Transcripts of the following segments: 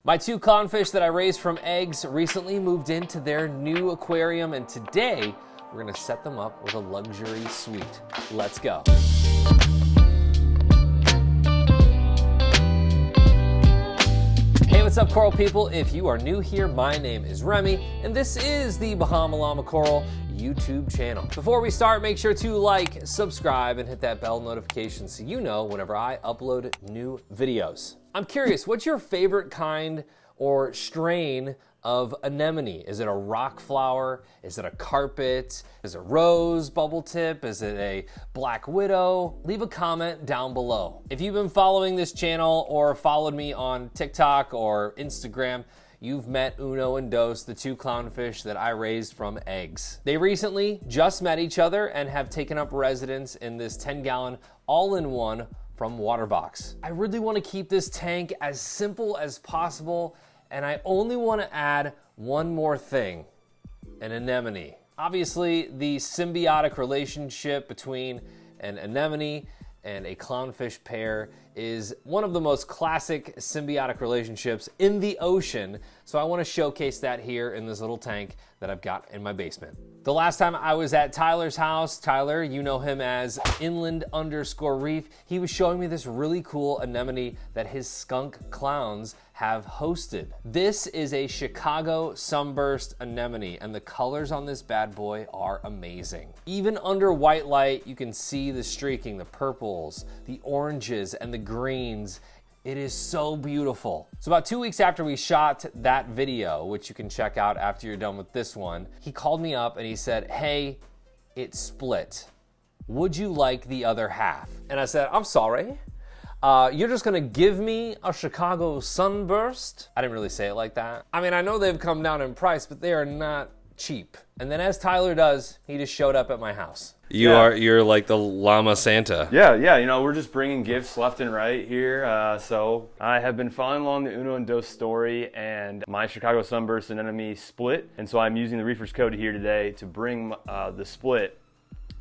My two clownfish that I raised from eggs recently moved into their new aquarium, and today we're gonna set them up with a luxury suite. Let's go. Hey, what's up, coral people? If you are new here, my name is Remy, and this is the Bahama Llama Coral YouTube channel. Before we start, make sure to like, subscribe, and hit that bell notification so you know whenever I upload new videos. I'm curious, what's your favorite kind or strain of anemone? Is it a rock flower? Is it a carpet? Is it rose, bubble tip? Is it a black widow? Leave a comment down below. If you've been following this channel or followed me on TikTok or Instagram, you've met Uno and Dos, the two clownfish that I raised from eggs. They recently just met each other and have taken up residence in this 10-gallon all-in-one from Waterbox. I really want to keep this tank as simple as possible, and I only want to add one more thing, an anemone. Obviously, the symbiotic relationship between an anemone and a clownfish pair is one of the most classic symbiotic relationships in the ocean, so I want to showcase that here in this little tank that I've got in my basement. The last time I was at Tyler's house, Tyler, you know him as Inland_Reef, he was showing me this really cool anemone that his skunk clowns have hosted. This is a Chicago Sunburst Anemone, and the colors on this bad boy are amazing. Even under white light, you can see the streaking, the purples, the oranges, and the greens. It is so beautiful. So about 2 weeks after we shot that video, which you can check out after you're done with this one, he called me up and he said, hey, it split. Would you like the other half? And I said, I'm sorry. You're just gonna give me a Chicago Sunburst? I didn't really say it like that. I mean, I know they've come down in price, but they are not cheap. And then as Tyler does, he just showed up at my house. You're like the Llama Santa. Yeah, you know, we're just bringing gifts left and right here. So I have been following along the Uno and Dos story, and my Chicago Sunburst Anemone split. And so I'm using the Reefers code here today to bring the split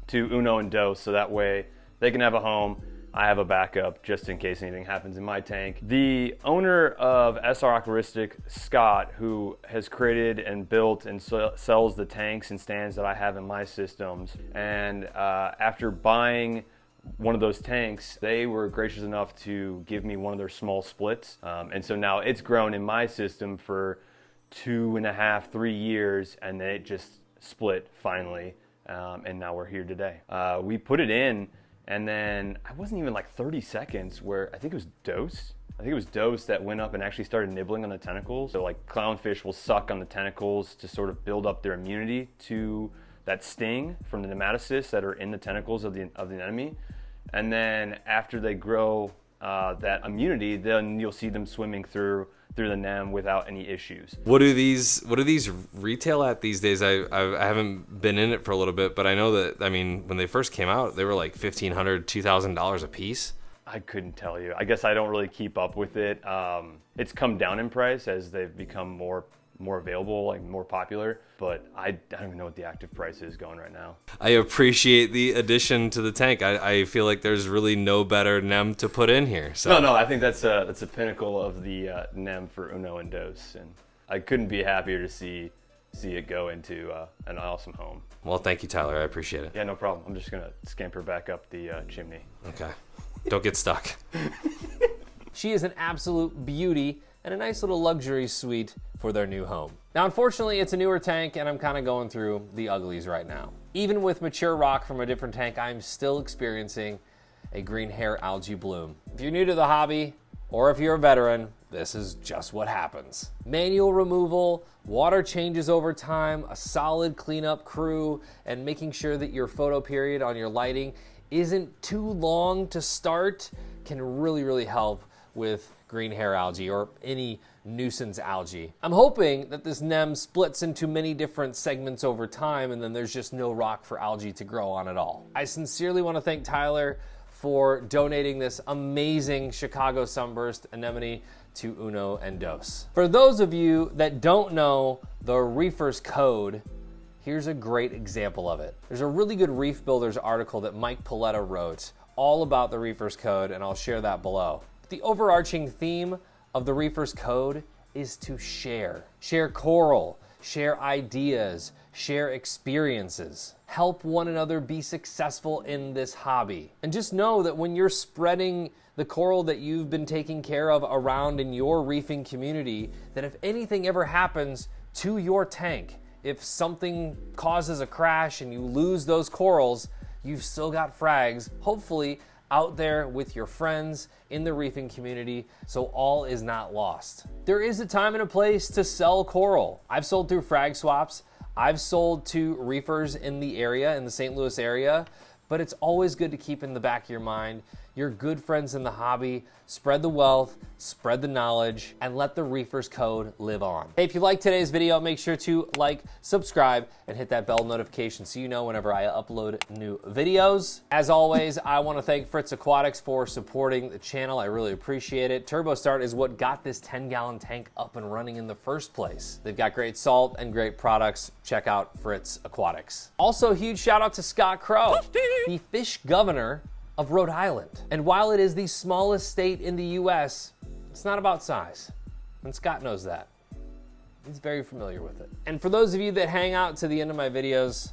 to Uno and Dos, so that way they can have a home. I have a backup just in case anything happens in my tank. The owner of SR Aquaristic, Scott, who has created and built and sells the tanks and stands that I have in my systems, and after buying one of those tanks, they were gracious enough to give me one of their small splits. And so now it's grown in my system for 2.5, 3 years, and then it just split finally. And now we're here today. We put it in, and then I wasn't even like 30 seconds where I think it was Dos. I think it was Dos that went up and actually started nibbling on the tentacles. So like clownfish will suck on the tentacles to sort of build up their immunity to that sting from the nematocysts that are in the tentacles of the anemone. And then after they grow that immunity, then you'll see them swimming through the nem without any issues. What do these retail at these days? I haven't been in it for a little bit, but I know that, I mean, when they first came out, they were like $1,500, $2,000 a piece. I couldn't tell you. I guess I don't really keep up with it. It's come down in price as they've become more available, like more popular, but I don't even know what the active price is going right now. I appreciate the addition to the tank. I feel like there's really no better nem to put in here. So. No, I think that's a pinnacle of the nem for Uno and Dos, and I couldn't be happier to see it go into an awesome home. Well, thank you, Tyler. I appreciate it. Yeah, no problem. I'm just gonna scamper back up the chimney. Okay, don't get stuck. She is an absolute beauty and a nice little luxury suite for their new home. Now, unfortunately, it's a newer tank and I'm kind of going through the uglies right now. Even with mature rock from a different tank, I'm still experiencing a green hair algae bloom. If you're new to the hobby, or if you're a veteran, this is just what happens. Manual removal, water changes over time, a solid cleanup crew, and making sure that your photo period on your lighting isn't too long to start can really, really help with green hair algae or any nuisance algae. I'm hoping that this nem splits into many different segments over time and then there's just no rock for algae to grow on at all. I sincerely want to thank Tyler for donating this amazing Chicago Sunburst Anemone to Uno and Dos. For those of you that don't know the Reefers code, here's a great example of it. There's a really good Reef Builders article that Mike Paletta wrote all about the Reefers code, and I'll share that below. The overarching theme of the Reefers code is to share. Share coral, share ideas, share experiences. Help one another be successful in this hobby. And just know that when you're spreading the coral that you've been taking care of around in your reefing community, that if anything ever happens to your tank, if something causes a crash and you lose those corals, you've still got frags, hopefully out there with your friends in the reefing community, so all is not lost. There is a time and a place to sell coral. I've sold through frag swaps. I've sold to reefers in the area, in the St. Louis area, but it's always good to keep in the back of your mind, your good friends in the hobby, spread the wealth, spread the knowledge, and let the Reefers code live on. Hey, if you liked today's video, make sure to like, subscribe, and hit that bell notification so you know whenever I upload new videos. As always, I want to thank Fritz Aquatics for supporting the channel. I really appreciate it. TurboStart is what got this 10-gallon tank up and running in the first place. They've got great salt and great products. Check out Fritz Aquatics. Also, huge shout out to Scott Crow, the fish governor of Rhode Island. And while it is the smallest state in the US, it's not about size. And Scott knows that. He's very familiar with it. And for those of you that hang out to the end of my videos,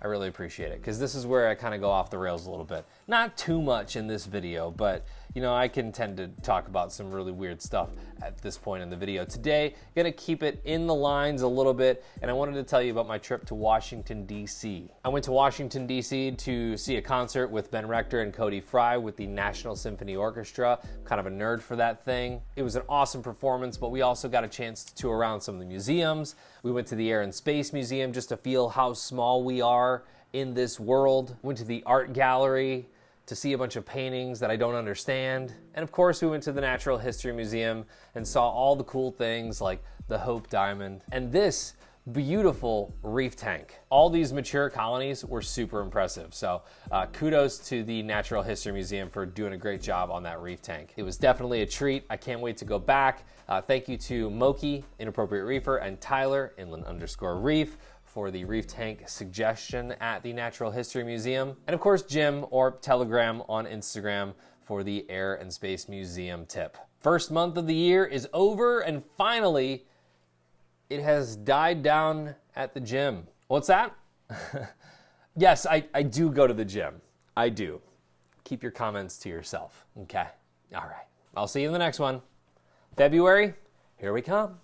I really appreciate it, because this is where I kind of go off the rails a little bit. Not too much in this video, but you know, I can tend to talk about some really weird stuff at this point in the video. Today, gonna keep it in the lines a little bit, and I wanted to tell you about my trip to Washington, D.C. I went to Washington, D.C. to see a concert with Ben Rector and Cody Fry with the National Symphony Orchestra. Kind of a nerd for that thing. It was an awesome performance, but we also got a chance to tour around some of the museums. We went to the Air and Space Museum just to feel how small we are in this world. Went to the art gallery to see a bunch of paintings that I don't understand. And of course, we went to the Natural History Museum and saw all the cool things like the Hope Diamond and this beautiful reef tank. All these mature colonies were super impressive. So kudos to the Natural History Museum for doing a great job on that reef tank. It was definitely a treat. I can't wait to go back. Thank you to Mok-Yi, Inappropriate Reefer, and Tyler, Inland_Reef, for the reef tank suggestion at the Natural History Museum. And of course, Jim or Telegraham on Instagram for the Air and Space Museum tip. First month of the year is over, and finally, it has died down at the gym. What's that? Yes, I do go to the gym. I do. Keep your comments to yourself, okay? All right. I'll see you in the next one. February, here we come.